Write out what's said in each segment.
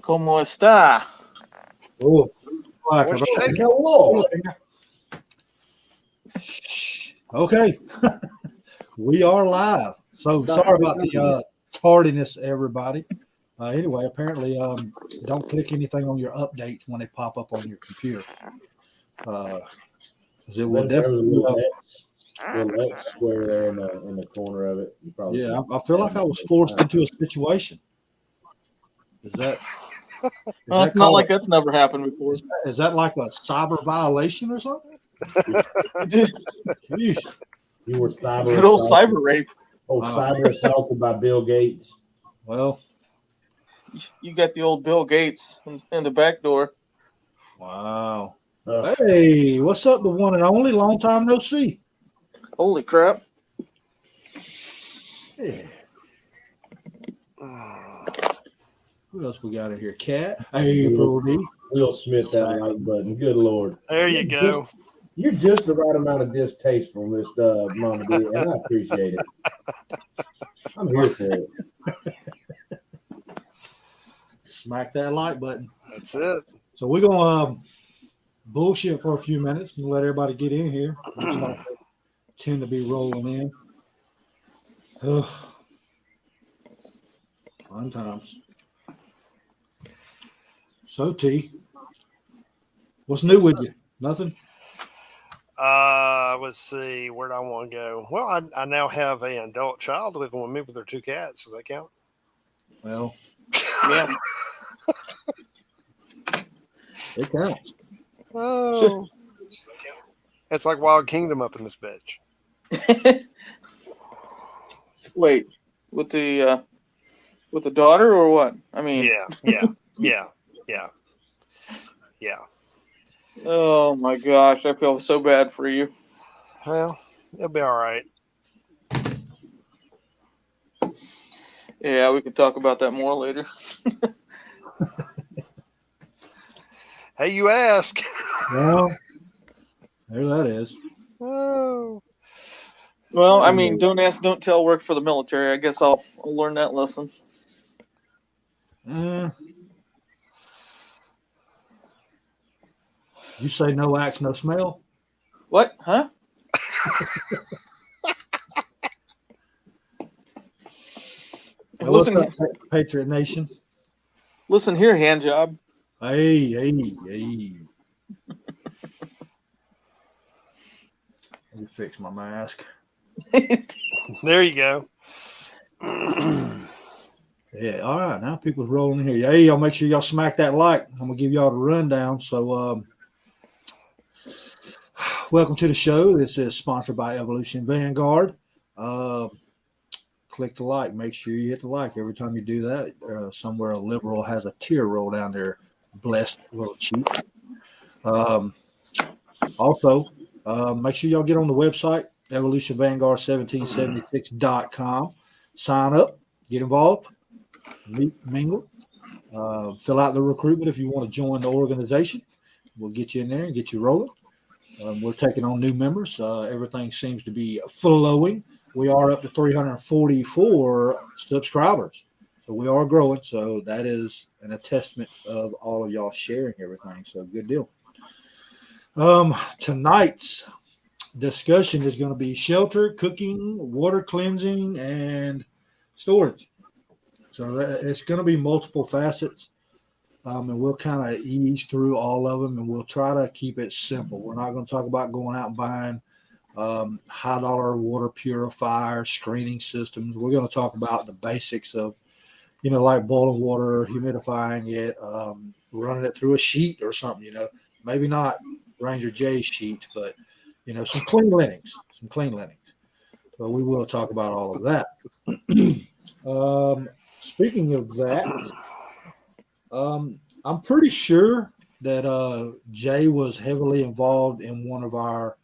¿Cómo está? Oh, okay. We are live. So sorry about the tardiness, everybody. Anyway, apparently, don't click anything on your updates when they pop up on your computer. It will definitely. Little X square there in the corner of it. You probably I feel like I was forced into a situation. Is that not like that's never happened before. Is that like a cyber violation or something? You were good old cyber rape. Cyber assaulted by Bill Gates. Well, you got the old Bill Gates in the back door. Wow. Hey, what's up, the one and only? Long time no see. Holy crap. Yeah. What else we got in here? Cat. Hey, Brody. Will Smith that like button. Good Lord. There you go. You're just the right amount of distasteful, Mr. Mama D, and I appreciate it. I'm here for it. Smack that like button. That's it. So we're gonna bullshit for a few minutes and let everybody get in here. Tend to be rolling in. Ugh. Fun times. So T, what's new with you? Nothing? Let's see. Where do I want to go? Well, I now have an adult child living with me with their two cats. Does that count? Well, yeah. It counts. Oh, it's like Wild Kingdom up in this bitch. Wait, with the daughter or what? I mean, yeah. Oh my gosh, I feel so bad for you. Well, it'll be all right. Yeah, we can talk about that more later. Hey, you ask. Well, there that is. Oh. Well, I mean, don't ask, don't tell. Work for the military. I guess I'll learn that lesson. You say no axe, no smell? What? Huh? Listen, what's up, Patriot Nation? Listen here, hand job. Hey. Let me fix my mask. There you go. Yeah, all right. Now people's rolling in here. Hey, y'all make sure y'all smack that like. I'm gonna give y'all the rundown. So welcome to the show. This is sponsored by Evolution Vanguard. Click the like. Make sure you hit the like. Every time you do that, somewhere a liberal has a tear roll down their blessed little cheek. Also, make sure y'all get on the website, evolutionvanguard1776.com. Sign up, get involved, meet, mingle, fill out the recruitment if you want to join the organization. We'll get you in there and get you rolling. We're taking on new members. Everything seems to be flowing. We are up to 344 subscribers. So we are growing. So that is an attestament of all of y'all sharing everything. So good deal. Tonight's discussion is going to be shelter, cooking, water cleansing, and storage. So it's going to be multiple facets. And we'll kind of ease through all of them, and we'll try to keep it simple. We're not going to talk about going out and buying high dollar water purifier screening systems. We're going to talk about the basics of, like boiling water, humidifying it, running it through a sheet or something, maybe not Ranger J sheet, but, some clean linings. But we will talk about all of that. Speaking of that, I'm pretty sure that Jay was heavily involved in one of our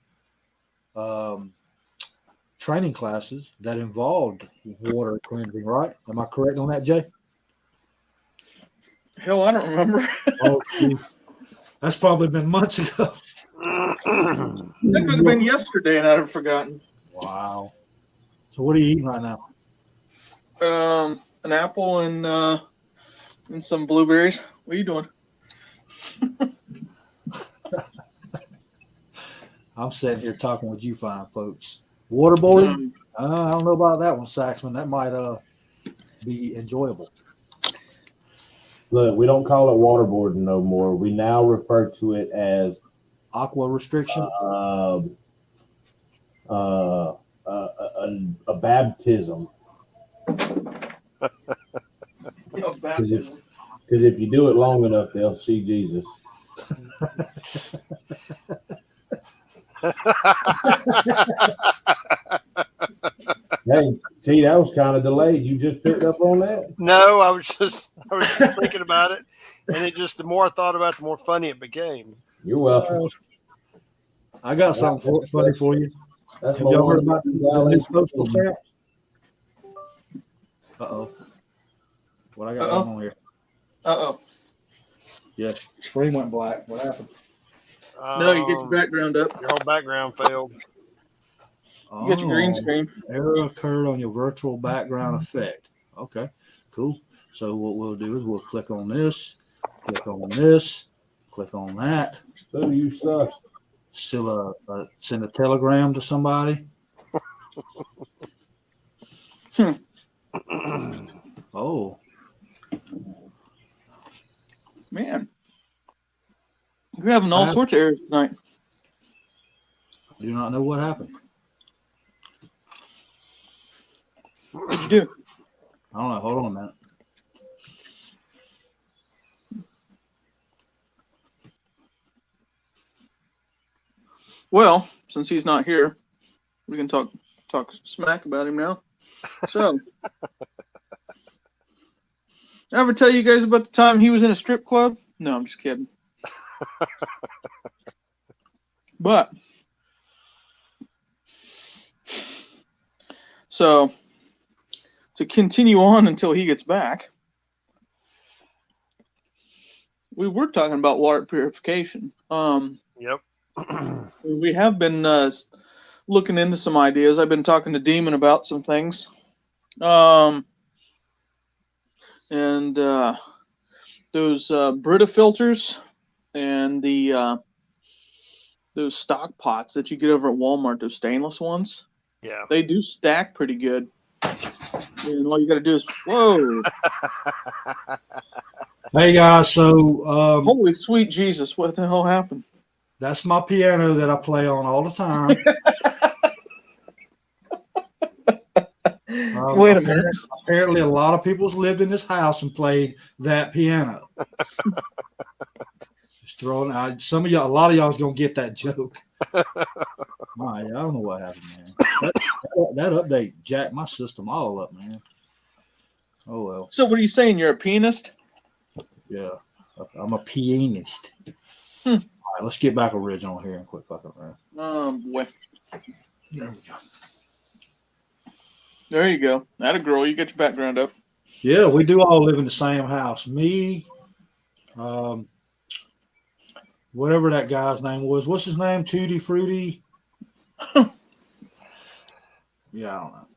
training classes that involved water cleansing, right? Am I correct on that, Jay? Hell, I don't remember. Oh, that's probably been months ago. That could have been yesterday, and I'd have forgotten. Wow. So what are you eating right now? An apple and and some blueberries. What are you doing? I'm sitting here talking with you fine folks. Waterboarding? I don't know about that one, Saxman. That might be enjoyable. Look, we don't call it waterboarding no more. We now refer to it as Aqua restriction? a baptism. Because if you do it long enough, they'll see Jesus. Hey, T, that was kind of delayed. You just picked up on that? No, I was just thinking about it, and the more I thought about it, the more funny it became. You're welcome. I got something funny for you. That's Have y'all heard about the new postal stamps? Uh-oh. What I got going on here? Uh-oh. Yeah, screen went black. What happened? No, you get your background up. Your whole background failed. You got your green screen. Error occurred on your virtual background effect. Okay, cool. So what we'll do is we'll click on this, click on this, click on that. So you suck. Still send a telegram to somebody. Oh. Man. You're having all sorts of errors tonight. I do not know what happened. What'd you do? I don't know. Hold on a minute. Well, since he's not here, we can talk smack about him now. So, I ever tell you guys about the time he was in a strip club? No, I'm just kidding. But, so, to continue on until he gets back, we were talking about water purification. Yep. We have been looking into some ideas. I've been talking to Demon about some things. And those Brita filters and the those stock pots that you get over at Walmart, those stainless ones. Yeah. They do stack pretty good. And all you got to do is, whoa. Hey guys, so Holy sweet Jesus, what the hell happened? that's my piano that I play on all the time. Wait a minute. Apparently, a lot of people's lived in this house and played that piano. Just throwing out some of y'all. A lot of y'all's gonna get that joke. All right, I don't know what happened, man. That update jacked my system all up, man. Oh well. So, what are you saying? You're a pianist? Yeah, I'm a pianist. All right, let's get back original here and quit fucking around. Oh boy. There we go. There you go. That a girl. You get your background up. Yeah, we do all live in the same house. Me, whatever that guy's name was. What's his name? Tutti Frutti? Yeah, I don't know.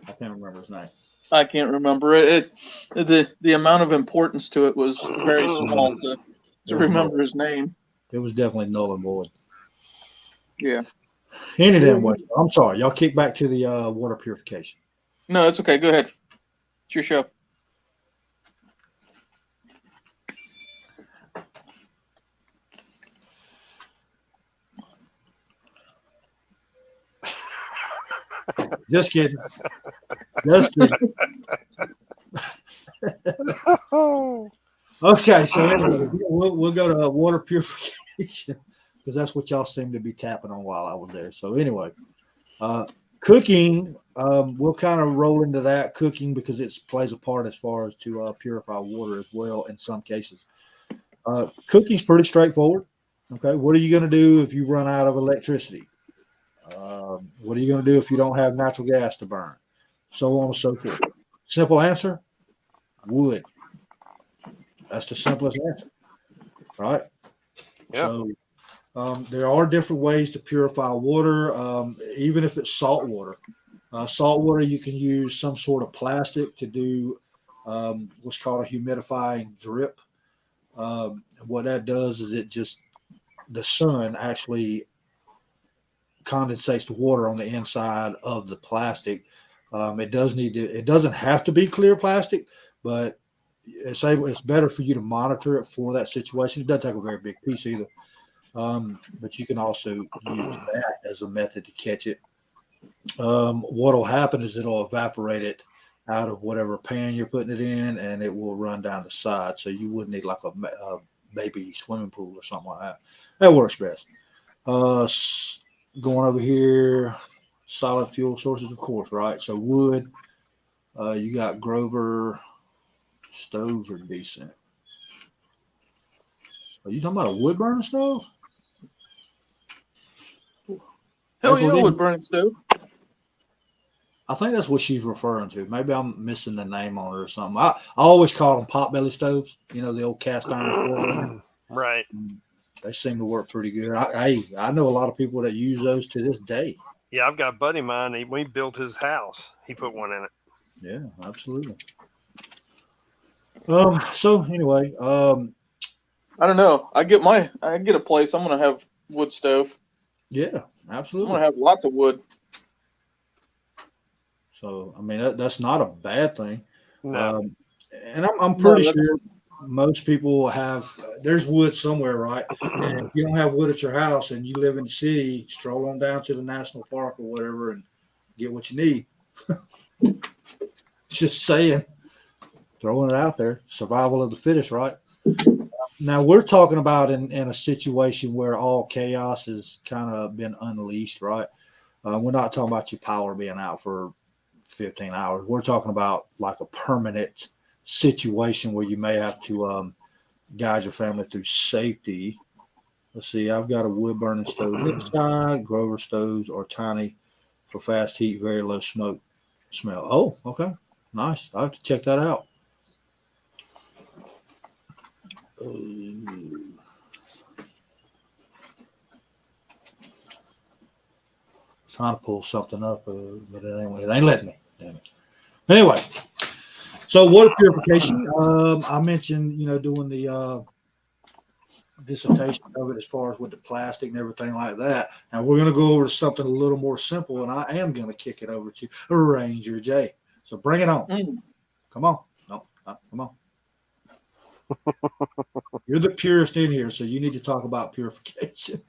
I can't remember his name. I can't remember it. The amount of importance to it was very small to remember his name. It was definitely null and void. Yeah. Any damn way. I'm sorry. Y'all kick back to the water purification. No, it's okay. Go ahead. It's your show. Just kidding. Just kidding. Okay, so anyway, we'll go to water purification because that's what y'all seem to be tapping on while I was there. So anyway, cooking, we'll kind of roll into that cooking because it plays a part as far as to purify water as well in some cases. Cooking's pretty straightforward. Okay, what are you going to do if you run out of electricity? What are you going to do if you don't have natural gas to burn? So on and so forth. Simple answer, wood. That's the simplest answer, right? Yeah. So there are different ways to purify water, even if it's salt water. Salt water, you can use some sort of plastic to do what's called a humidifying drip. What that does is the sun actually condensates the water on the inside of the plastic. It doesn't have to be clear plastic, but it's better for you to monitor it for that situation. It doesn't take a very big piece either. But you can also use that as a method to catch it. What'll happen is it'll evaporate it out of whatever pan you're putting it in, and it will run down the side. So you wouldn't need like a baby swimming pool or something like that. That works best. Going over here, solid fuel sources, of course, right? So wood, you got Grover stoves are decent. Are you talking about a wood burning stove? Hell yeah, wood burning stove. I think that's what she's referring to. Maybe I'm missing the name on it or something. I always call them potbelly stoves. You know, the old cast iron. Right. They seem to work pretty good. I know a lot of people that use those to this day. Yeah, I've got a buddy of mine. When he built his house, he put one in it. Yeah, absolutely. So anyway, I don't know. I get a place. I'm gonna have wood stove. Yeah, I'm absolutely. gonna have lots of wood. So I mean that's not a bad thing. No. And I'm pretty sure most people have. There's wood somewhere, right? And if you don't have wood at your house and you live in the city, stroll on down to the national park or whatever and get what you need. Just saying, throwing it out there. Survival of the fittest, right? Now we're talking about in a situation where all chaos has kind of been unleashed, right? We're not talking about your power being out for 15 hours. We're talking about like a permanent situation where you may have to guide your family through safety. Let's see, I've got a wood burning stove inside. Grover stoves are tiny for fast heat, very low smoke smell. Oh, okay. Nice. I have to check that out. Trying to pull something up, but it ain't letting me. Damn it. Anyway, so water purification. I mentioned, doing the dissertation of it as far as with the plastic and everything like that. Now we're going to go over to something a little more simple, and I am going to kick it over to Ranger J. So bring it on. Come on. No, come on. You're the purist in here, so you need to talk about purification.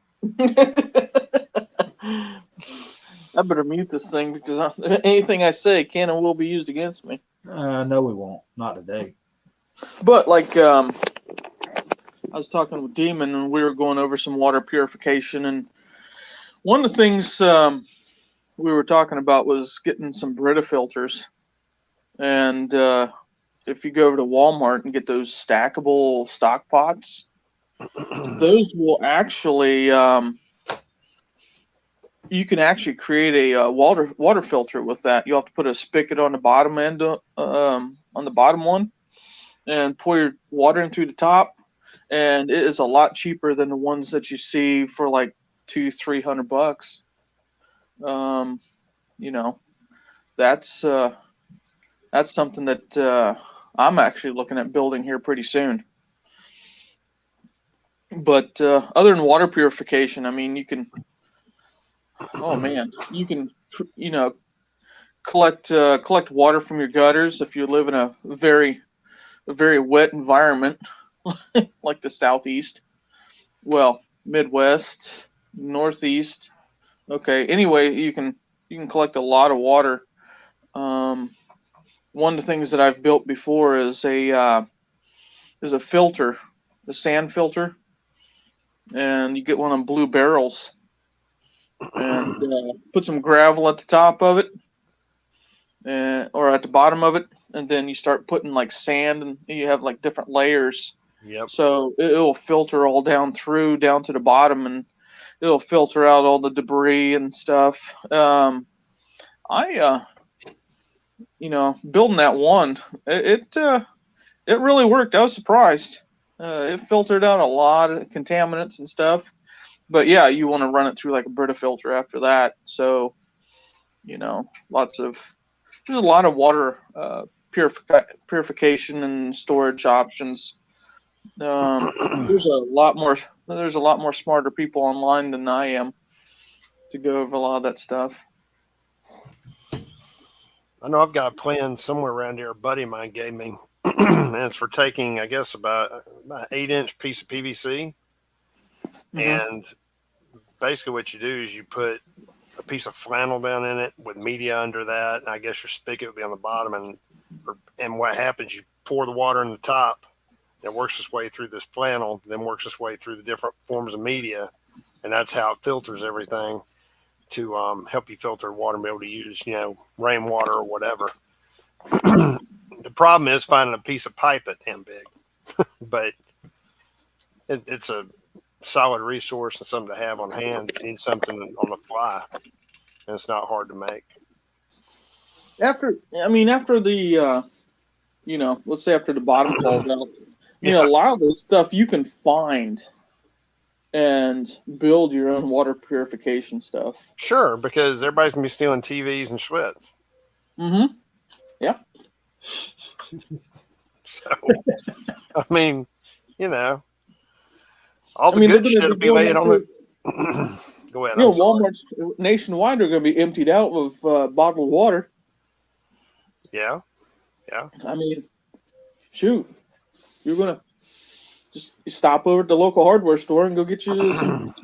I better mute this thing because anything I say can and will be used against me. No, we won't. Not today. But like, I was talking with Demon, and we were going over some water purification, and one of the things we were talking about was getting some Brita filters. And if you go over to Walmart and get those stackable stock pots, those will actually you can actually create a water filter with that. You'll have to put a spigot on the bottom end, on the bottom one, and pour your water in through the top. And it is a lot cheaper than the ones that you see for like $200-300. That's something that I'm actually looking at building here pretty soon. But other than water purification, I mean, you can collect water from your gutters if you live in a very wet environment like the Southeast, well, Midwest, Northeast. Okay, anyway, you can collect a lot of water. One of the things that I've built before is a filter, a sand filter, and you get one of them blue barrels, and put some gravel at the top of it, or at the bottom of it, and then you start putting like sand, and you have like different layers. Yep. So it'll filter all down to the bottom, and it'll filter out all the debris and stuff. Building that one, it really worked. I was surprised. It filtered out a lot of contaminants and stuff. But yeah, you want to run it through like a Brita filter after that. So, there's a lot of water purification and storage options. There's a lot more smarter people online than I am to go over a lot of that stuff. I know I've got a plan somewhere around here. A buddy of mine gave me, and it's for taking, I guess, about an 8-inch piece of PVC, and basically what you do is you put a piece of flannel down in it with media under that, and I guess your spigot would be on the bottom, and what happens, you pour the water in the top, and it works its way through this flannel, then works its way through the different forms of media, and that's how it filters everything to help you filter water and be able to use, rainwater or whatever. The problem is finding a piece of pipe that damn big, but it's a solid resource and something to have on hand if you need something on the fly, and it's not hard to make. After the let's say after the bottom falls out, a lot of this stuff you can find and build your own water purification stuff. Sure, because everybody's gonna be stealing TVs and Schlitz. Yeah. So, I mean, all the good shit will be laying on it. Go ahead. Walmart nationwide are going to be emptied out of bottled water. Yeah. I mean, shoot, you're going to just stop over at the local hardware store and go get you some,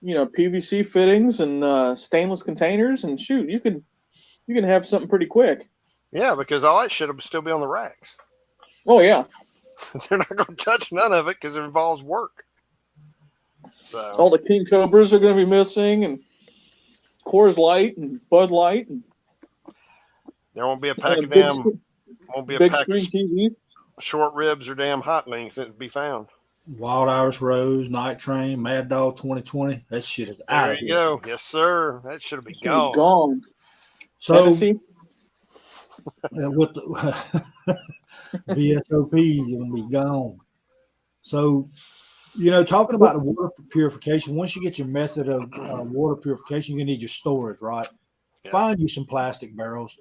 PVC fittings and stainless containers, and shoot, you can have something pretty quick. Yeah, because all that shit will still be on the racks. Oh yeah. They're not going to touch none of it because it involves work. So all the King Cobras are going to be missing, and Coors Light and Bud Light, and there won't be a pack of damn. Won't be a big pack screen TV. Short ribs or damn hot links that would be found. Wild Irish Rose, Night Train, Mad Dog 2020. That shit is out of here. There you go. Yes, sir. That should be gone. So Tennessee? With the VSOP, is going to be gone. So, talking about the water purification, once you get your method of water purification, you're going to need your storage, right? Yeah. Find you some plastic barrels.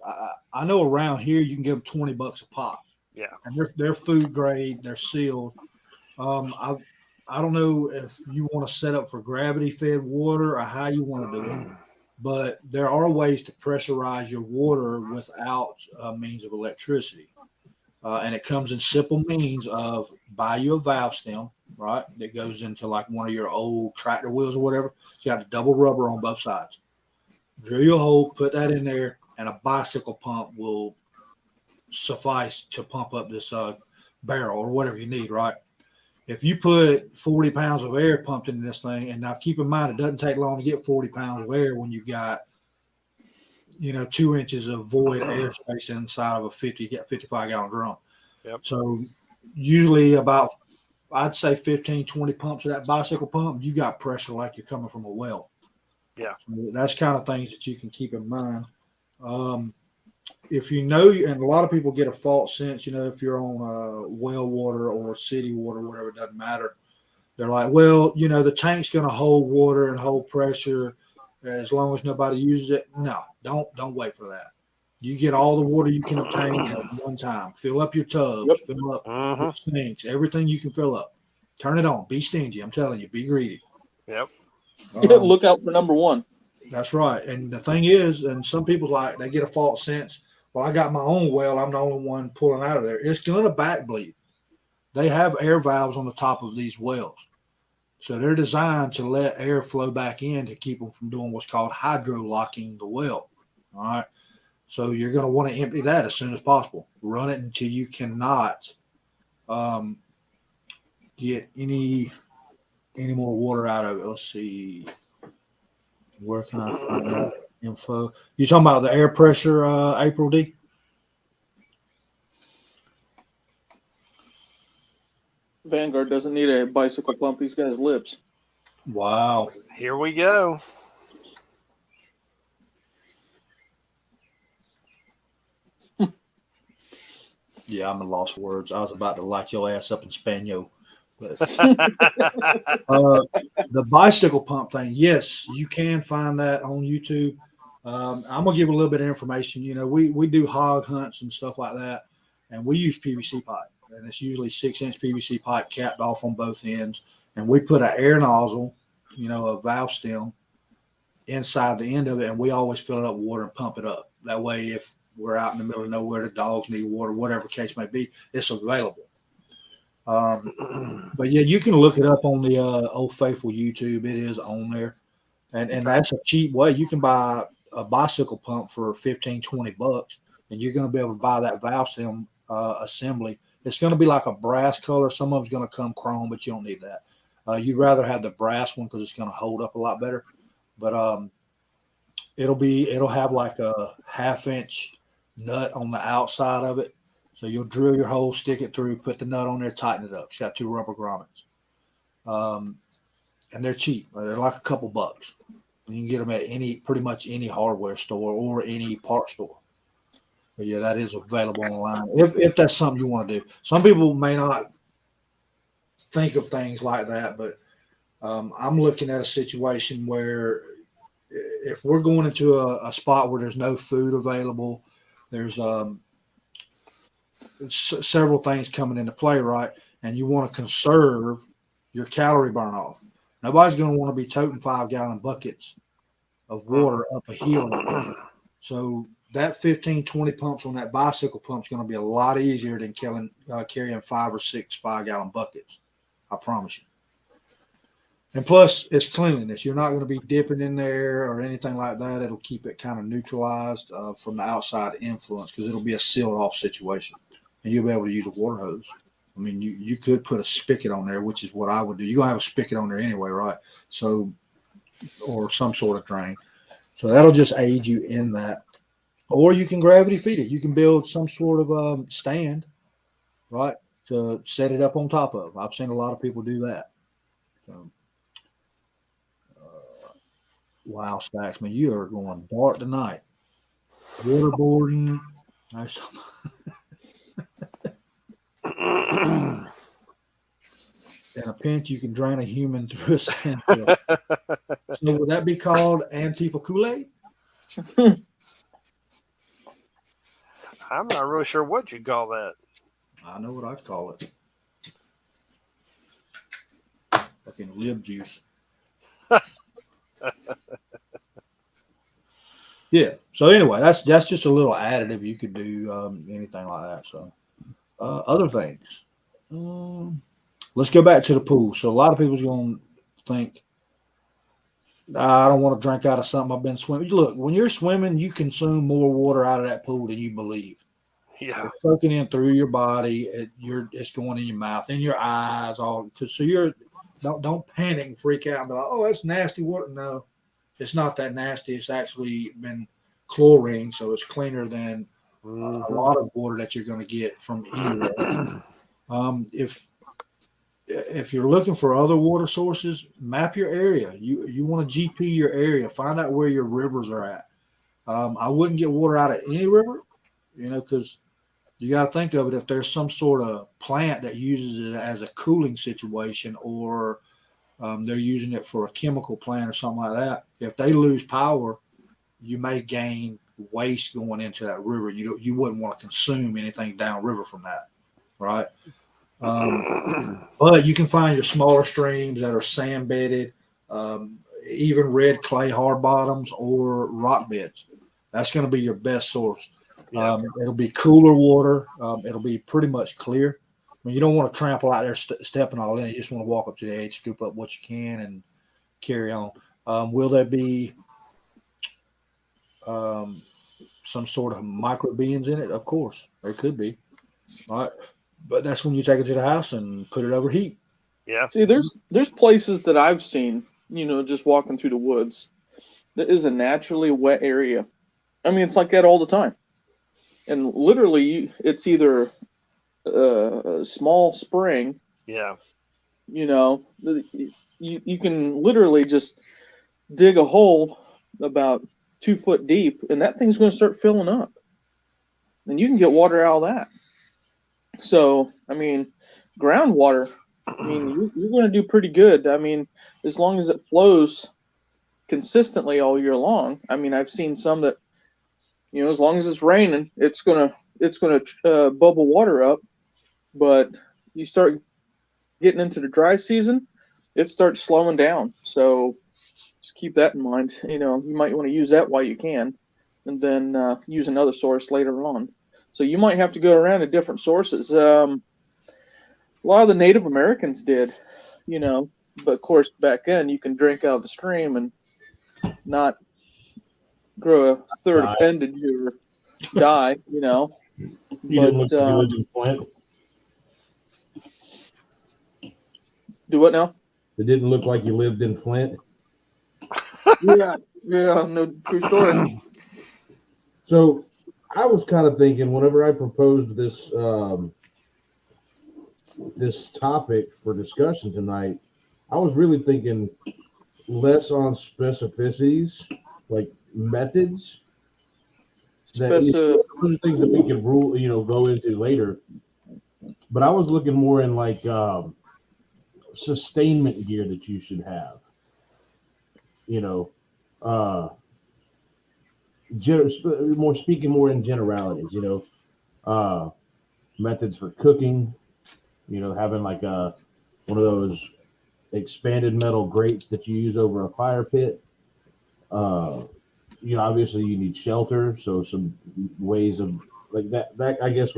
I know around here you can get them $20 a pop. Yeah. And they're food grade. They're sealed. I don't know if you want to set up for gravity fed water or how you want to do it, but there are ways to pressurize your water without means of electricity. And it comes in simple means of buy you a valve stem, right? That goes into like one of your old tractor wheels or whatever. It's got a double rubber on both sides. Drill your hole, put that in there, and a bicycle pump will suffice to pump up this barrel or whatever you need, right? If you put 40 pounds of air pumped into this thing, and now keep in mind, it doesn't take long to get 40 pounds of air when you've got, 2 inches of void air space inside of a 55 gallon drum. Yep. So usually about, I'd say 15, 20 pumps of that bicycle pump, you got pressure like you're coming from a well. Yeah. So that's kind of things that you can keep in mind. If and a lot of people get a false sense, if you're on well water or city water, whatever, it doesn't matter. They're like, well, the tank's going to hold water and hold pressure as long as nobody uses it. No, don't wait for that. You get all the water you can obtain at one time. Fill up your tubs, fill up your sinks, everything you can fill up. Turn it on. Be stingy. I'm telling you, be greedy. Yep. Look out for number one. That's right. And the thing is, and some people they get a false sense. Well, I got my own well. I'm the only one pulling out of there. It's going to back bleed. They have air valves on the top of these wells. So they're designed to let air flow back in to keep them from doing what's called hydro-locking the well. All right. So you're going to want to empty that as soon as possible. Run it until you cannot get any more water out of it. Let's see. Where can I find that info? You talking about the air pressure, April D? Vanguard doesn't need a bicycle pump. He's got his lips. Wow. Here we go. Yeah, I'm at lost for words. I was about to light your ass up in Spaniel. But, the bicycle pump thing, yes, you can find that on YouTube. I'm gonna give a little bit of information. You know, we do hog hunts and stuff like that, and we use PVC pipe, and it's usually 6-inch PVC pipe capped off on both ends, and we put an air nozzle, you know, a valve stem inside the end of it, and we always fill it up with water and pump it up. That way, if we're out in the middle of nowhere, the dogs need water, whatever case may be, it's available. But yeah, you can look it up on the Old Faithful YouTube. It is on there. And that's a cheap way. You can buy a bicycle pump for 15, 20 bucks, and you're going to be able to buy that valve stem assembly. It's going to be like a brass color. Some of it's going to come chrome, but you don't need that. You'd rather have the brass one because it's going to hold up a lot better. But it'll have like a 1/2-inch nut on the outside of it. So you'll drill your hole, stick it through, put the nut on there, tighten it up. It's got 2 rubber grommets. And they're cheap. They're like a couple bucks. You can get them at pretty much any hardware store or any part store. But yeah, that is available online if that's something you want to do. Some people may not think of things like that, but I'm looking at a situation where if we're going into a spot where there's no food available, there's several things coming into play, right? And you want to conserve your calorie burn off. Nobody's going to want to be toting 5-gallon buckets of water up a hill. So that 15, 20 pumps on that bicycle pump is going to be a lot easier than carrying 5 or 6 5-gallon buckets. I promise you. And plus, it's cleanliness. You're not going to be dipping in there or anything like that. It'll keep it kind of neutralized from the outside influence because it'll be a sealed off situation. And you'll be able to use a water hose. I mean, you could put a spigot on there, which is what I would do. You're going to have a spigot on there anyway, right? So, or some sort of drain. So that'll just aid you in that. Or you can gravity feed it. You can build some sort of stand, right, to set it up on top of. I've seen a lot of people do that. So, wow, Stacks, man, you are going dark tonight. Waterboarding. Nice. In a pinch, you can drain a human through a sandhill. So would that be called Antifa Kool-Aid? I'm not really sure what you call that. I know what I call it. Fucking lib juice. Yeah. So anyway, that's just a little additive you could do, anything like that. So other things. Let's go back to the pool. So a lot of people's going to think, I don't want to drink out of something I've been swimming. Look, when you're swimming, you consume more water out of that pool than you believe. Yeah, it's soaking in through your body. It's going in your mouth, in your eyes, all. So you're don't panic and freak out and be like, oh, that's nasty water. No, it's not that nasty. It's actually been chlorine, so it's cleaner than a lot of water that you're going to get from anywhere. If you're looking for other water sources, map your area. You want to GP your area. Find out where your rivers are at. I wouldn't get water out of any river, because you got to think of it. If there's some sort of plant that uses it as a cooling situation, or they're using it for a chemical plant or something like that, if they lose power, you may gain waste going into that river. You wouldn't want to consume anything downriver from that, right? But you can find your smaller streams that are sand bedded, even red clay hard bottoms or rock beds. That's going to be your best source. Yeah. It'll be cooler water. It'll be pretty much clear. I mean, you don't want to trample out there stepping all in. You just want to walk up to the edge, scoop up what you can, and carry on. Will there be some sort of microbeans in it? Of course, there could be. All right. But that's when you take it to the house and put it over heat. Yeah. See, there's places that I've seen, just walking through the woods, that is a naturally wet area. I mean, it's like that all the time. And literally, it's either a small spring. Yeah. You can literally just dig a hole about 2 foot deep, and that thing's going to start filling up. And you can get water out of that. So, I mean, groundwater, you're going to do pretty good. I mean, as long as it flows consistently all year long. I mean, I've seen some that, as long as it's raining, it's gonna bubble water up. But you start getting into the dry season, it starts slowing down. So just keep that in mind. You might want to use that while you can, and then use another source later on. So you might have to go around to different sources. A lot of the Native Americans did, but of course back then you can drink out of the stream and not grow a third appendage or die, You didn't look like you lived in Flint. Do what now? It didn't look like you lived in Flint. Yeah, no, true story. So I was kind of thinking whenever I proposed this this topic for discussion tonight, I was really thinking less on specificities, like methods. Those are things that we can go into later. But I was looking more in like sustainment gear that you should have. Speaking more in generalities. Methods for cooking. Having like one of those expanded metal grates that you use over a fire pit. Obviously you need shelter, so some ways of like that. That I guess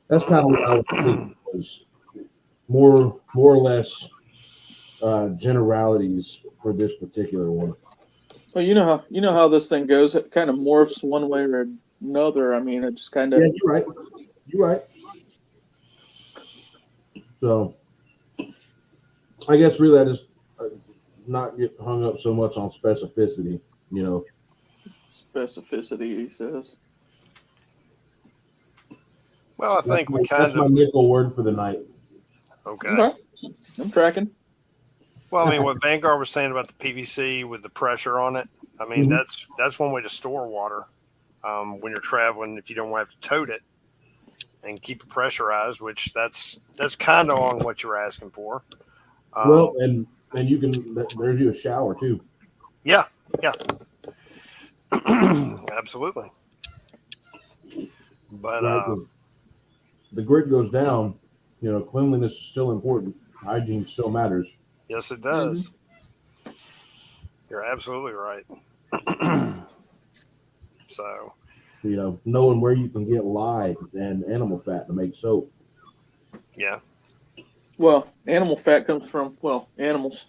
that's kind of what I was thinking was more or less generalities for this particular one. Well, you know how this thing goes. It kind of morphs one way or another. I mean, it just kind of. Yeah, you're right. So, I guess really I just not get hung up so much on specificity. Specificity, he says. Well, I think that's my nickel word for the night. Okay. I'm tracking. Well, I mean, what Vanguard was saying about the PVC with the pressure on it, I mean, that's one way to store water when you're traveling if you don't have to tote it and keep it pressurized, which that's kind of on what you're asking for. Well, and you can, there's you a shower too. Yeah. Absolutely. But the grid goes down, cleanliness is still important. Hygiene still matters. Yes, it does. You're absolutely right. So, knowing where you can get lye and animal fat to make soap. Yeah. Well, animal fat comes from, animals.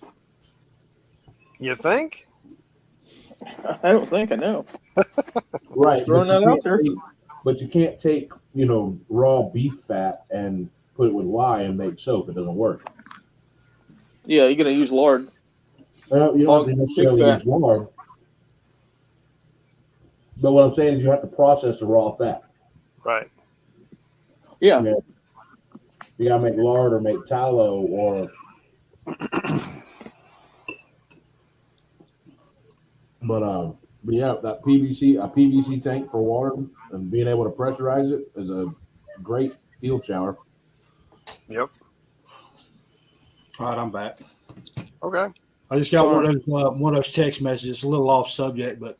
You think? I don't think I know. Right. Throwing that out there. But you can't take, raw beef fat and put it with lye and make soap. It doesn't work. Yeah, you're going to use lard. Well, you don't necessarily use lard. But what I'm saying is you have to process the raw fat. Right. Yeah. You got to make lard or make tallow or... But yeah, that PVC tank for water and being able to pressurize it is a great field shower. Yep. All right, I'm back. Okay. I just got one of those text messages, a little off subject, but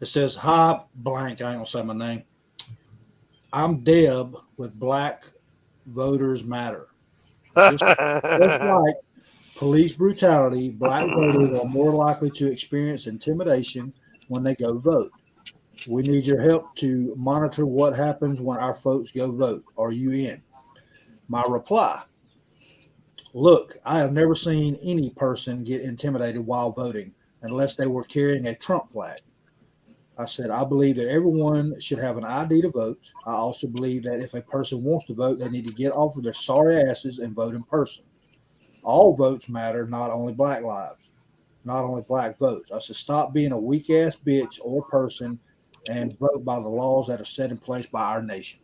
it says, "Hi, blank." I ain't gonna say my name. I'm Deb with Black Voters Matter. Just like police brutality, black voters are more likely to experience intimidation when they go vote. We need your help to monitor what happens when our folks go vote. Are you in? My reply: look, I have never seen any person get intimidated while voting unless they were carrying a Trump flag. I said, I believe that everyone should have an ID to vote. I also believe that if a person wants to vote, they need to get off of their sorry asses and vote in person. All votes matter, not only black lives, not only black votes. I said, stop being a weak ass bitch or person and vote by the laws that are set in place by our nation.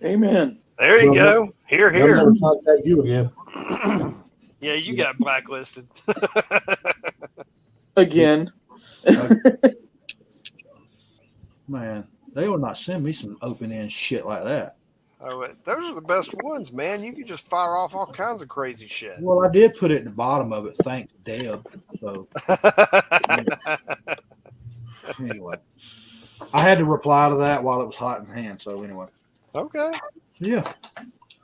Amen. There you go. Here. I'm going to contact you again. Yeah, you got blacklisted. Again. Man, they will not send me some open end shit like that. Those are the best ones, man. You can just fire off all kinds of crazy shit. Well, I did put it at the bottom of it. Thank Deb. So anyway, I had to reply to that while it was hot in hand. So anyway, Okay. yeah.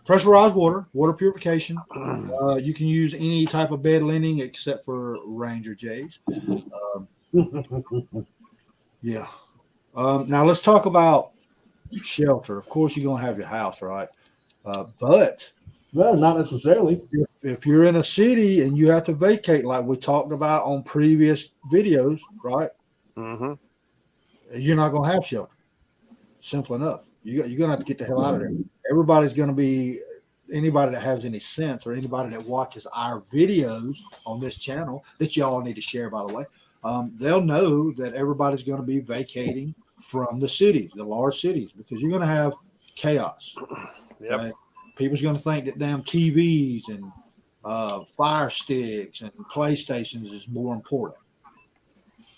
Pressurized water purification. You can use any type of bed linen except for Ranger J's. Yeah. Now let's talk about shelter. Of course, you're gonna have your house, right? But No, not necessarily. if you're in a city and you have to vacate, like we talked about on previous videos, right? Mm-hmm. You're not gonna have shelter. Simple enough. You're gonna have to get the hell out of there. Everybody's gonna be anybody that has any sense or anybody that watches our videos on this channel that y'all need to share, by the way. They'll know that everybody's going to be vacating from the cities, the large cities, because you're going to have chaos. Yep. Right? People's going to think that damn TVs and fire sticks and PlayStations is more important.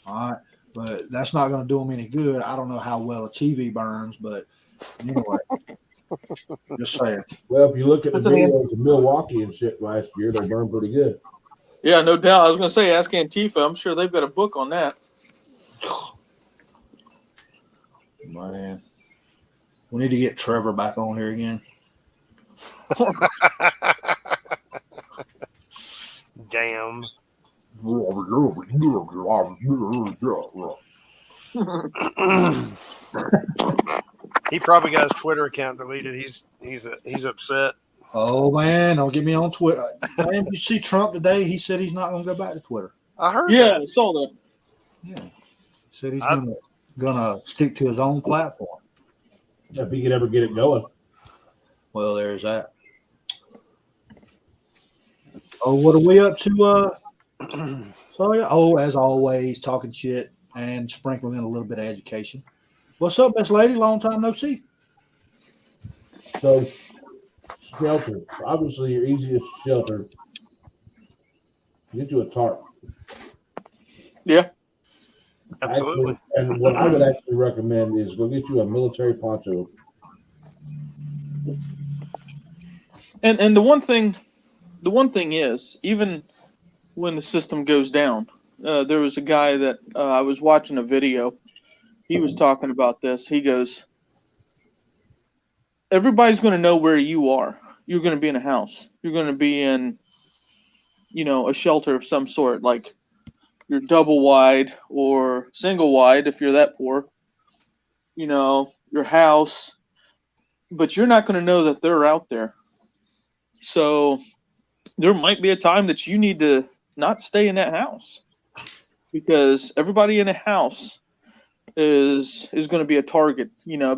All right. But that's not going to do them any good. I don't know how well a TV burns, but anyway, just saying. Well, if you look at the videos of Milwaukee and shit last year, they burned pretty good. Yeah, no doubt. I was going to say, ask Antifa. I'm sure they've got a book on that. Man, we need to get Trevor back on here again. Damn. He probably got his Twitter account deleted. He's upset. Oh man, don't get me on Twitter. Man, you see Trump today? He said he's not going to go back to Twitter. I heard. Yeah, that. I saw that. Yeah, he said he's gonna stick to his own platform. If he could ever get it going. Well, there's that. Oh, what are we up to? So yeah. Oh, as always, talking shit and sprinkling in a little bit of education. What's up, Miss Lady? Long time no see. So, shelter. Obviously, your easiest shelter. Get you a tarp. Yeah. Absolutely. Actually, and what I would actually recommend is go get you a military poncho. And the one thing is, even when the system goes down, there was a guy that I was watching a video. He was talking about this. He goes, everybody's going to know where you are. You're going to be in a house. You're going to be in, a shelter of some sort, like you're double wide or single wide if you're that poor, your house, but you're not going to know that they're out there. So there might be a time that you need to not stay in that house, because everybody in a house is going to be a target,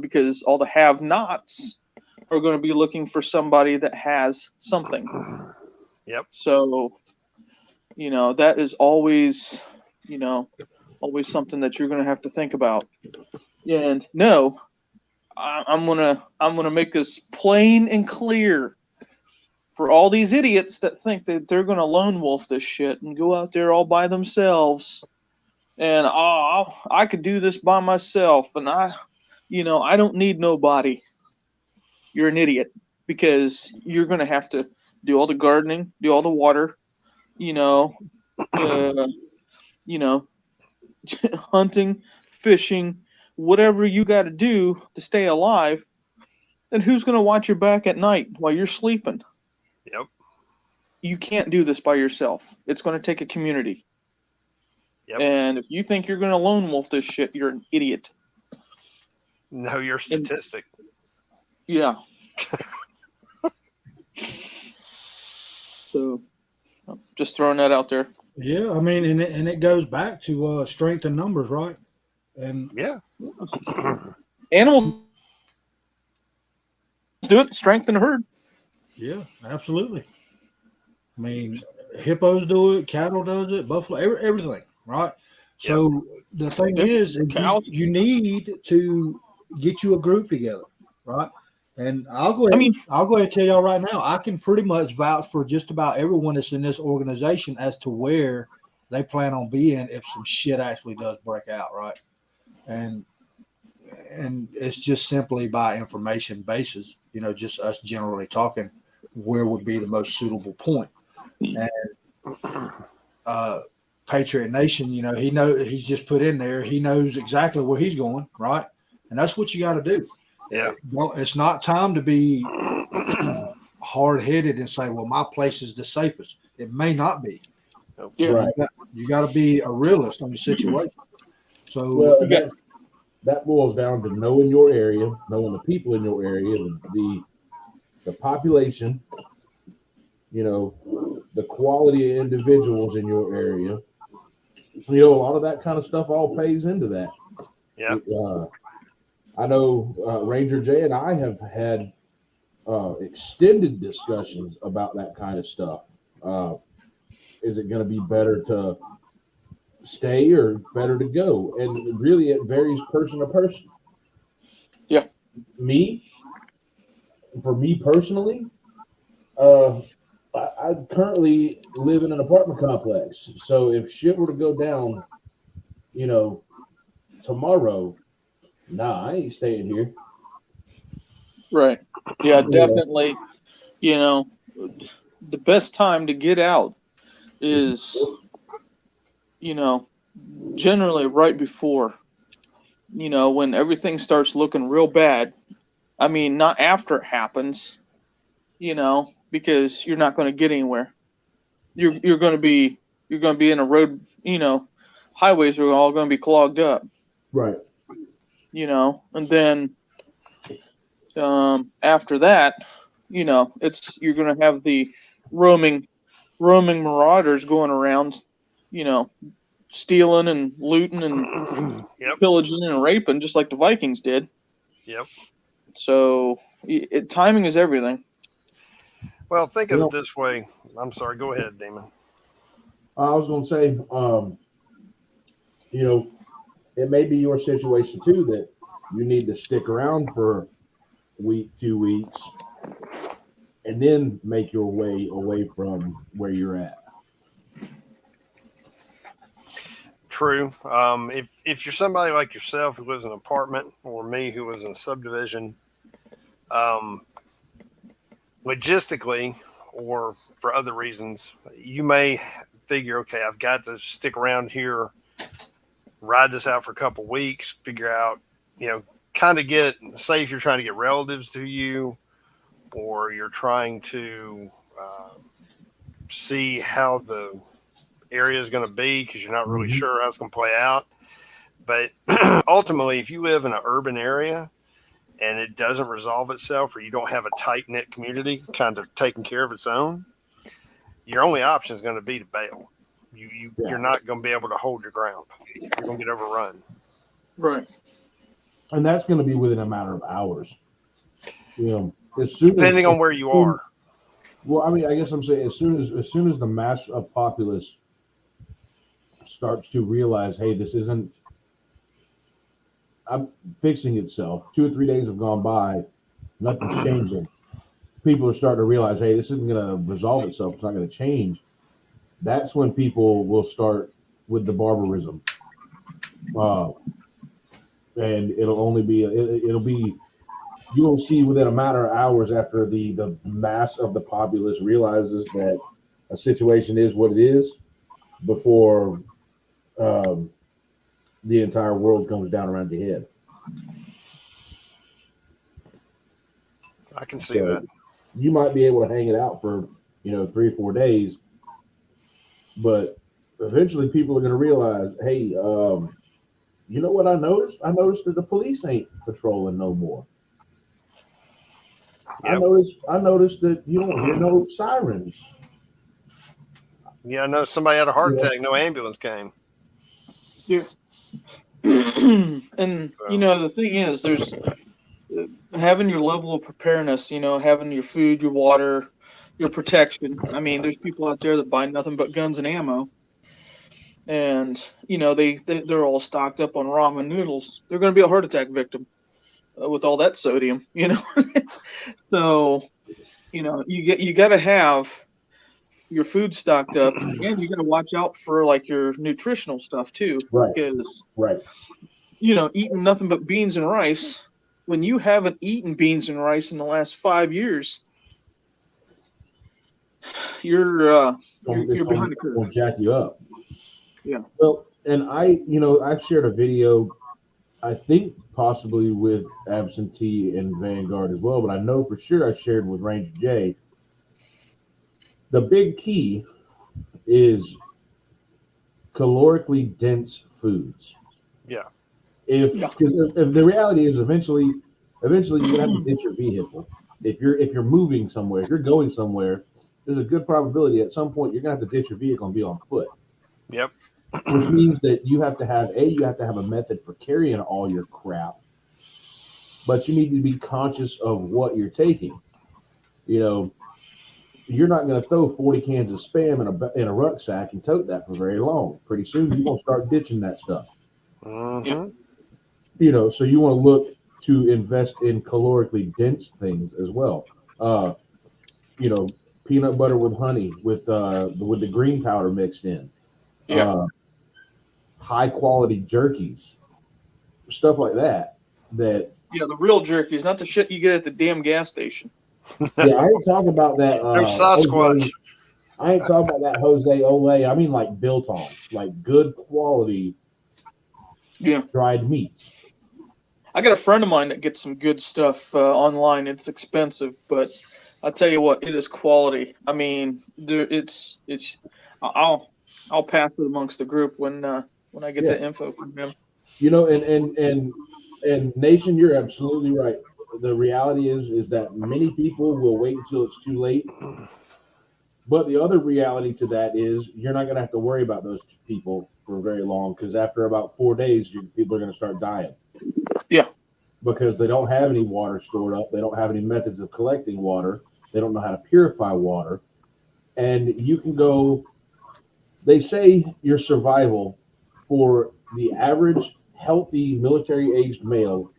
because all the have-nots are going to be looking for somebody that has something. Yep. So, that is always, always something that you're going to have to think about. And no, I'm gonna make this plain and clear for all these idiots that think that they're going to lone wolf this shit and go out there all by themselves. And I could do this by myself, and I don't need nobody. You're an idiot, because you're going to have to do all the gardening, do all the water, hunting, fishing, whatever you got to do to stay alive. Then who's going to watch your back at night while you're sleeping? Yep. You can't do this by yourself. It's going to take a community. Yep. And if you think you're going to lone wolf this shit, you're an idiot. No, you're a statistic. Yeah. So, just throwing that out there. Yeah, I mean, and it goes back to strength in numbers, right? And yeah, animals do it. Strength in the herd. Yeah, absolutely. I mean, hippos do it, cattle does it, buffalo, everything, right? So the thing is, you need to get you a group together, right? And I'll go ahead and tell y'all right now, I can pretty much vouch for just about everyone that's in this organization as to where they plan on being if some shit actually does break out, right? And and it's just simply by information basis, just us generally talking where would be the most suitable point. And Patriot Nation, he's just put in there, he knows exactly where he's going, right? And that's what you got to do. Yeah. Well, it's not time to be hard-headed and say, well, my place is the safest. It may not be. Yeah. Right. You got to be a realist on the situation. So Well, that boils down to knowing your area, knowing the people in your area, the population, the quality of individuals in your area. A lot of that kind of stuff all plays into that. Yeah. I know Ranger Jay and I have had extended discussions about that kind of stuff. Is it going to be better to stay or better to go? And really, it varies person to person. Yeah. For me personally, I currently live in an apartment complex. So if shit were to go down, tomorrow, I ain't staying here. Right. Yeah, definitely. The best time to get out is, generally right before, when everything starts looking real bad. I mean, not after it happens, because you're not going to get anywhere. You're going to be in a road, highways are all going to be clogged up. Right. And then after that, you're going to have the roaming marauders going around, stealing and looting and pillaging and raping, just like the Vikings did. Yep. So timing is everything. Well, think of it this way. I'm sorry. Go ahead, Damon. I was going to say, it may be your situation too that you need to stick around for a week, 2 weeks, and then make your way away from where you're at. True. If you're somebody like yourself who lives in an apartment, or me who lives in a subdivision, logistically or for other reasons, you may figure, okay, I've got to stick around here, ride this out for a couple weeks, figure out, kind of say if you're trying to get relatives to you, or you're trying to see how the area is going to be because you're not really sure how it's going to play out. But ultimately, if you live in an urban area and it doesn't resolve itself, or you don't have a tight-knit community kind of taking care of its own, your only option is going to be to bail. You're not going to be able to hold your ground. You're going to get overrun. Right. And that's going to be within a matter of hours. Depending on where you are. Well, I mean, I guess I'm saying as soon as the mass of populace starts to realize, hey, this isn't fixing itself. 2 or 3 days have gone by, nothing's changing. People are starting to realize, hey, this isn't going to resolve itself. It's not going to change. That's when people will start with the barbarism. And it'll be you will see within a matter of hours after the mass of the populace realizes that a situation is what it is, before the entire world comes down around your head. I can see that. You might be able to hang it out for 3 or 4 days, but eventually people are going to realize, hey, you know what I noticed? I noticed that the police ain't patrolling no more. Yep. I noticed that you don't hear no sirens. Yeah, I know somebody had a heart attack. No ambulance came. Yeah. And the thing is, there's having your level of preparedness. Having your food, your water, your protection. I mean, there's people out there that buy nothing but guns and ammo, and they're all stocked up on ramen noodles. They're going to be a heart attack victim with all that sodium. So you got to have your food stocked up, and you got to watch out for like your nutritional stuff too. Right. Because right. eating nothing but beans and rice, when you haven't eaten beans and rice in the last 5 years, you're behind the curve. Will jack you up. Yeah. Well, and I've shared a video, I think possibly with Absentee and Vanguard as well, but I know for sure I shared with Ranger J. The big key is calorically dense foods. Yeah. Because if the reality is eventually you're gonna have to ditch your vehicle. If you're moving somewhere, if you're going somewhere, there's a good probability at some point you're gonna have to ditch your vehicle and be on foot. Yep. Which means that you have to have a method for carrying all your crap, but you need to be conscious of what you're taking. You're not going to throw 40 cans of Spam in a rucksack and tote that for very long. Pretty soon you're going to start ditching that stuff. Mm-hmm. So you want to look to invest in calorically dense things as well. Peanut butter with honey with the green powder mixed in. Yeah. High quality jerkies, stuff like that. The real jerkies, not the shit you get at the damn gas station. Yeah, I ain't talking about that. There's Sasquatch. I ain't talking about that Jose Olay. I mean like biltong, like good quality dried meats. I got a friend of mine that gets some good stuff online. It's expensive, but I'll tell you what, it is quality. I mean, I'll pass it amongst the group when I get the info from him. And Nation, you're absolutely right. The reality is that many people will wait until it's too late. But the other reality to that is you're not going to have to worry about those people for very long, because after about 4 days, people are going to start dying. Yeah. Because they don't have any water stored up. They don't have any methods of collecting water. They don't know how to purify water. And you can go, they say your survival for the average healthy military-aged male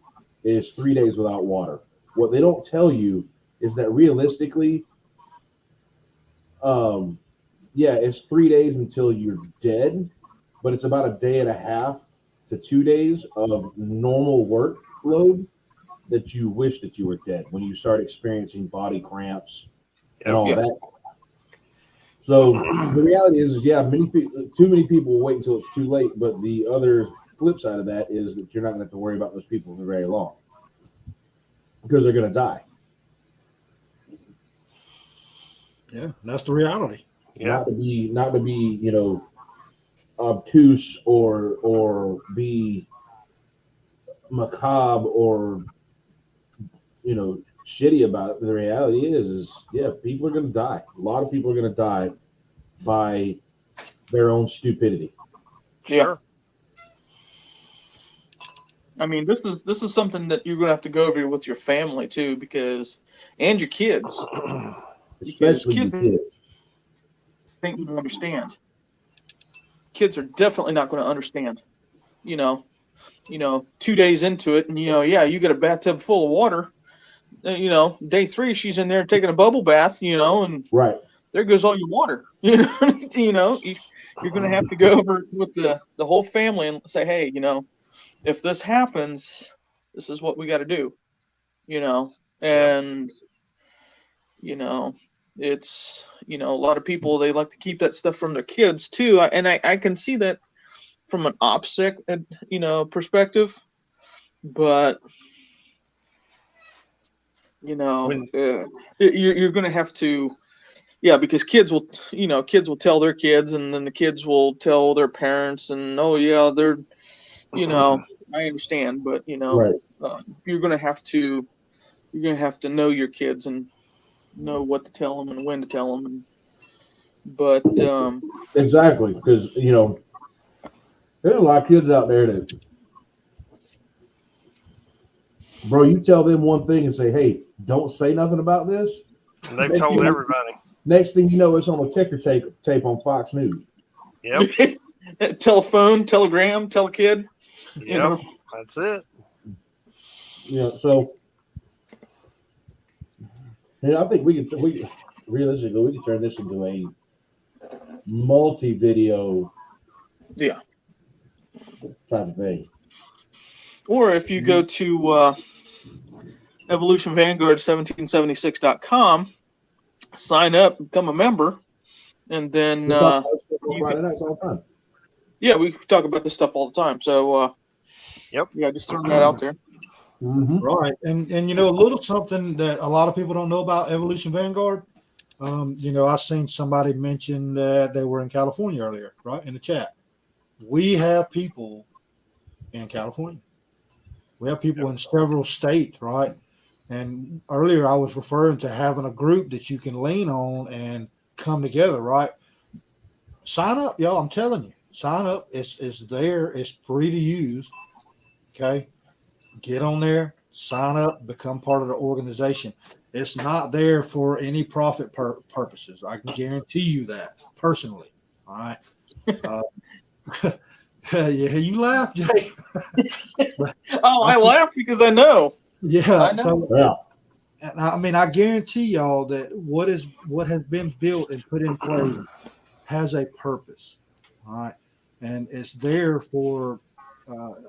is 3 days without water. What they don't tell you is that realistically, it's 3 days until you're dead, but it's about a day and a half to 2 days of normal workload that you wish that you were dead when you start experiencing body cramps and all that. So the reality is too many people will wait until it's too late, but the other flip side of that is that you're not going to have to worry about those people for very long because they're going to die. Yeah, that's the reality. Yeah. Not to be, obtuse or be macabre or, shitty about it. The reality is people are going to die. A lot of people are going to die by their own stupidity. Sure. Yeah. I mean, this is something that you're going to have to go over with your family too, and your kids, especially kids. Think you understand. Kids are definitely not going to understand. 2 days into it, and you get a bathtub full of water. Day 3, she's in there taking a bubble bath. And right there goes all your water. You're going to have to go over with the whole family and say, hey, if this happens, this is what we got to do, and, it's, a lot of people, they like to keep that stuff from their kids too. And I can see that from an OPSEC, perspective, but, you're going to have to, because kids will tell their kids, and then the kids will tell their parents, and, they're, I understand, but right. You're going to have to know your kids and know what to tell them and when to tell them. But exactly, because there's a lot of kids out there that, bro, you tell them one thing and say, hey, don't say nothing about this. And they've told everybody. Next thing you know, it's on a ticker tape on Fox News. Yep. Telephone, telegram, tell a kid. Yep. That's it. So I think we realistically we could turn this into a multi-video type of thing. Or if you go to Evolution Vanguard 1776.com, sign up, become a member, and then We talk about stuff on Friday nights all the time. yeah, we talk about this stuff all the time. So Yep. Yeah, just throwing that out there. Mm-hmm. Right. And a little something that a lot of people don't know about Evolution Vanguard. I've seen somebody mention that they were in California earlier, right, in the chat. We have people in California. We have people in several states, right? And earlier I was referring to having a group that you can lean on and come together, right? Sign up, y'all. I'm telling you, sign up. It's there. It's free to use. Okay. Get on there, sign up, become part of the organization. It's not there for any profit purposes. I can guarantee you that personally. All right. Yeah, you laugh, Jay. Oh, I laugh because I know. Yeah. I know. So, Yeah. and I mean, I guarantee y'all that what has been built and put in place has a purpose. All right. And it's there for,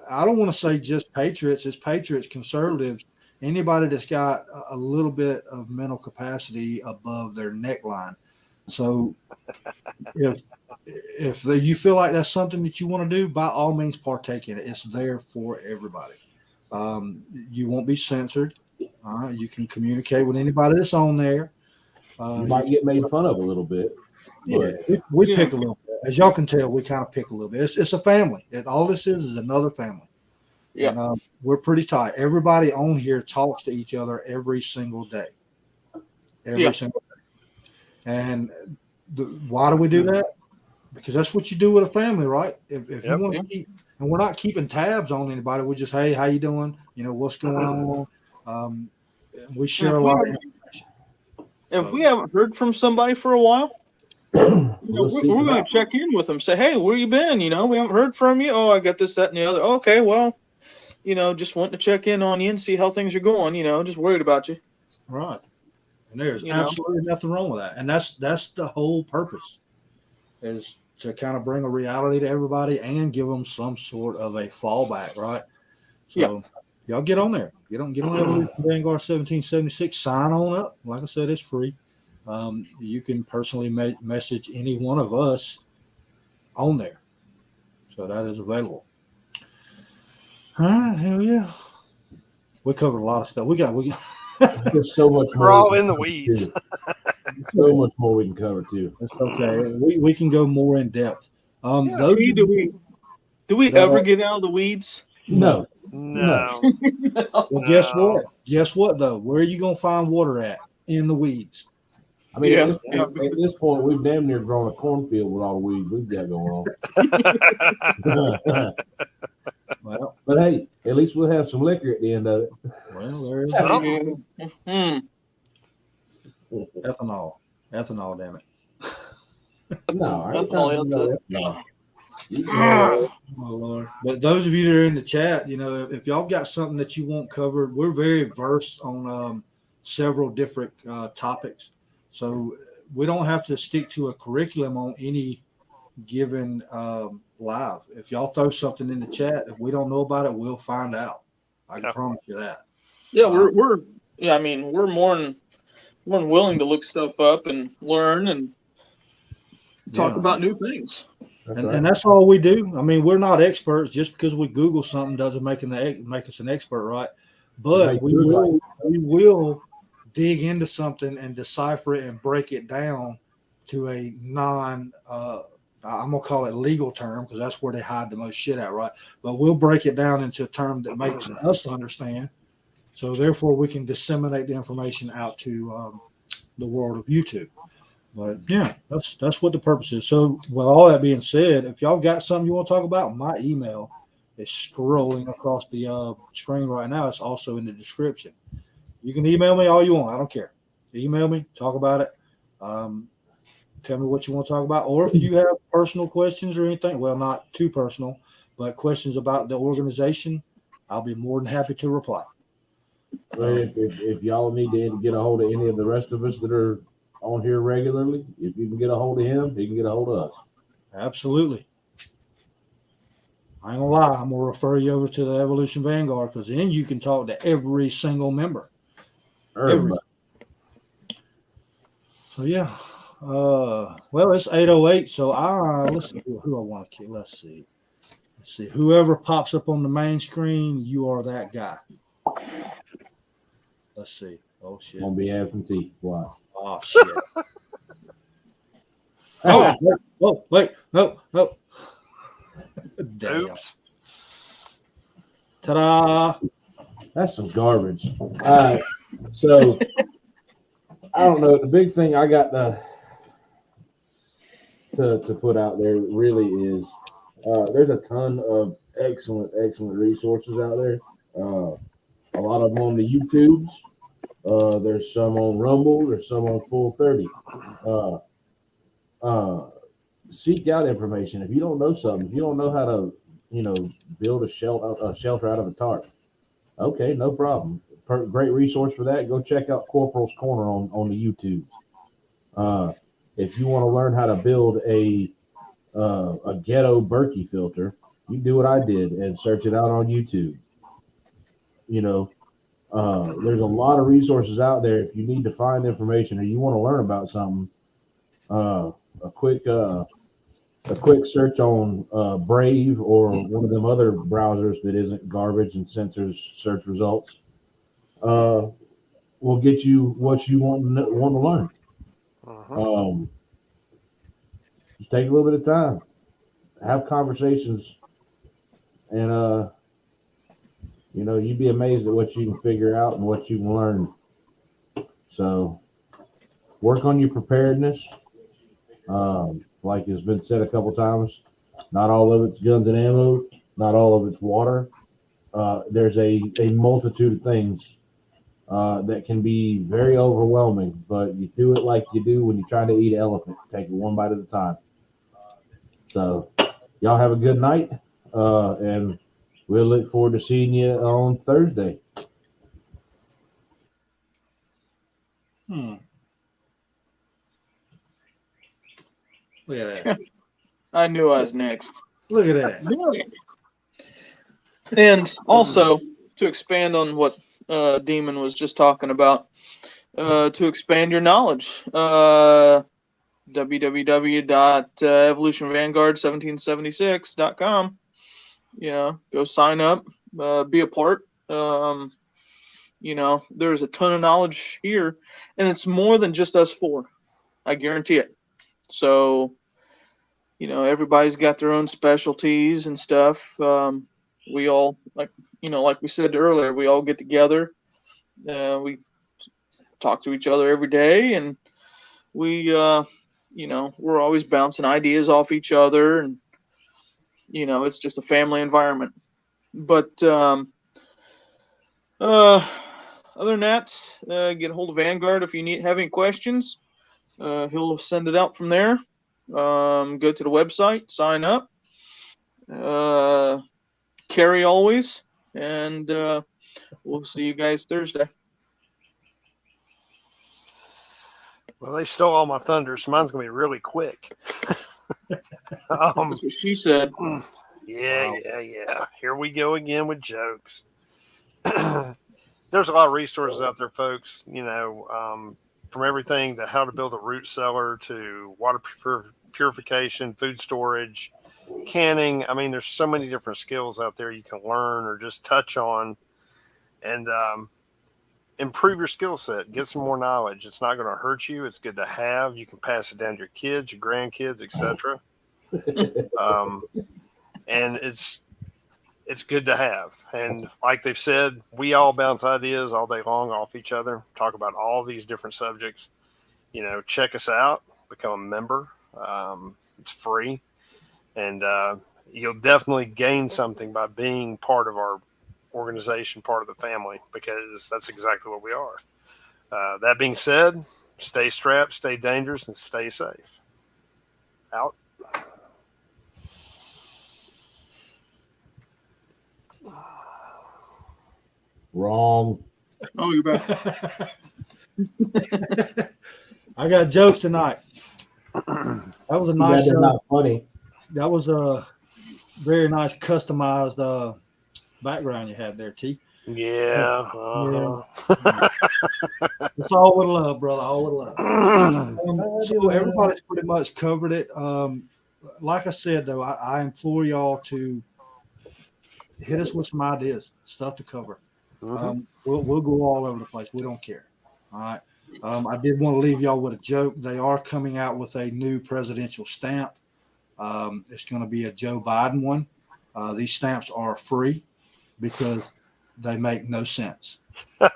I don't want to say just patriots, it's patriots, conservatives, anybody that's got a little bit of mental capacity above their neckline. So if you feel like that's something that you want to do, by all means partake in it. It's there for everybody. You won't be censored. You can communicate with anybody that's on there. You might get made fun of a little bit. Yeah, we pick a little bit. As y'all can tell, we kind of pick a little bit. It's a family. All this is another family. Yeah. And, we're pretty tight. Everybody on here talks to each other every single day. Every single day. And why do we do that? Because that's what you do with a family, right? If you want to keep, and we're not keeping tabs on anybody. We just, hey, how you doing? What's going on? We share a lot of information. If we haven't heard from somebody for a while, we're going to check in with them. Say, hey, where you been? We haven't heard from you. Oh, I got this, that, and the other. Okay, well, just wanting to check in on you and see how things are going. Just worried about you. Right. And there's absolutely nothing wrong with that. And that's the whole purpose, is to kind of bring a reality to everybody and give them some sort of a fallback, right? So y'all get on there. Get on Evolution Vanguard 1776. Sign on up. Like I said, it's free. You can personally message any one of us on there. So that is available. All right, hell yeah. We covered a lot of stuff. We got There's so much more. We're all in the weeds. So much more we can cover too. That's okay. We can go more in depth. Do we ever get out of the weeds? No. Well, guess what? Guess what though? Where are you gonna find water at? In the weeds. I mean, at this point, we've damn near grown a cornfield with all the weeds we've got going on. Well, but hey, at least we'll have some liquor at the end of it. Well, there is ethanol. Ethanol, damn it. No, I ain't ethanol. No. Oh Lord! But those of you that are in the chat, if y'all got something that you want covered, we're very versed on several different topics, so we don't have to stick to a curriculum on any given live. If y'all throw something in the chat, if we don't know about it, we'll find out. I can promise you that. Yeah, we're more than willing to look stuff up and learn and talk about new things. And that's all we do. I mean, we're not experts. Just because we Google something doesn't make us an expert, right? But we will dig into something and decipher it and break it down to a I'm gonna call it legal term, because that's where they hide the most shit at, right? But we'll break it down into a term that makes us understand. So therefore, we can disseminate the information out to the world of YouTube. But yeah, that's what the purpose is. So with all that being said, if y'all got something you want to talk about, my email is scrolling across the screen right now. It's also in the description. You can email me all you want. I don't care. Email me, talk about it. Tell me what you want to talk about. Or if you have personal questions or anything, well, not too personal, but questions about the organization, I'll be more than happy to reply. Well, if y'all need to get a hold of any of the rest of us that are on here regularly, if you can get a hold of him, he can get a hold of us. Absolutely. I ain't gonna lie, I'm gonna refer you over to the Evolution Vanguard because then you can talk to every single member. Everybody. So yeah. Well, it's 8:08. So let's see who I want to kill. Let's see. Whoever pops up on the main screen, you are that guy. Let's see. Oh shit. Won't be absentee. Wow. Oh shit. Wait. No. Damn. Oops. Ta-da. That's some garbage. So I don't know. The big thing I got to put out there really is there's a ton of excellent resources out there. A lot of them on the YouTubes. There's some on Rumble. There's some on Full 30. Seek out information. If you don't know something, if you don't know how to, build a shelter out of a tarp, okay, no problem. Great resource for that. Go check out Corporal's Corner on the YouTube. If you want to learn how to build a ghetto Berkey filter, you do what I did and search it out on YouTube. There's a lot of resources out there. If you need to find information or you want to learn about something, a quick search on Brave or one of them other browsers that isn't garbage and censors search results will get you what you want to learn. Just take a little bit of time, have conversations, and you'd be amazed at what you can figure out and what you can learn. So work on your preparedness. Like has been said a couple times, not all of it's guns and ammo, not all of it's water. There's a multitude of things that can be very overwhelming, but you do it like you do when you try to eat an elephant. Take it one bite at a time. So y'all have a good night, and we'll look forward to seeing you on Thursday. Look at that. I knew I was next. Look at that. And also, to expand on what Demon was just talking about, to expand your knowledge, www.evolutionvanguard1776.com. Go sign up, be a part. There's a ton of knowledge here, and it's more than just us four. I guarantee it. So, everybody's got their own specialties and stuff. We all, like we said earlier, we all get together. We talk to each other every day, and we, we're always bouncing ideas off each other, and, it's just a family environment. But other than that, get a hold of Vanguard if you have any questions. He'll send it out from there. Go to the website, sign up, carry always, and we'll see you guys Thursday. Well, they stole all my thunder, so mine's going to be really quick. That's what she said. Yeah. Here we go again with jokes. There's a lot of resources out there, folks, from everything to how to build a root cellar to water purification, food storage, canning. I mean, there's so many different skills out there you can learn or just touch on and improve your skill set, get some more knowledge. It's not going to hurt you. It's good to have. You can pass it down to your kids, your grandkids, etc. And it's good to have. And like they've said, we all bounce ideas all day long off each other, talk about all these different subjects. Check us out, become a member. It's free. And you'll definitely gain something by being part of our organization, part of the family, because that's exactly what we are. That being said, stay strapped, stay dangerous, and stay safe. Out. Wrong. Oh, you're back. I got jokes tonight. That was a nice. Not funny. That was very nice customized background you have there, T. Yeah. It's all with love, brother. All with love. So everybody's pretty much covered it. Like I said, though, I implore y'all to hit us with some ideas, stuff to cover. We'll go all over the place. We don't care. All right. I did want to leave y'all with a joke. They are coming out with a new presidential stamp. It's going to be a Joe Biden one. These stamps are free because they make no sense. But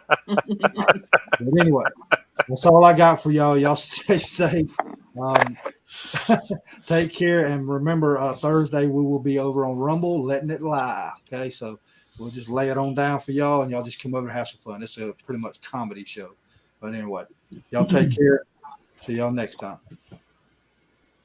anyway, that's all I got for y'all. Y'all stay safe. Take care. And remember, Thursday we will be over on Rumble, letting it lie. Okay. So we'll just lay it on down for y'all and y'all just come over and have some fun. It's a pretty much comedy show. But anyway, y'all take care. See y'all next time.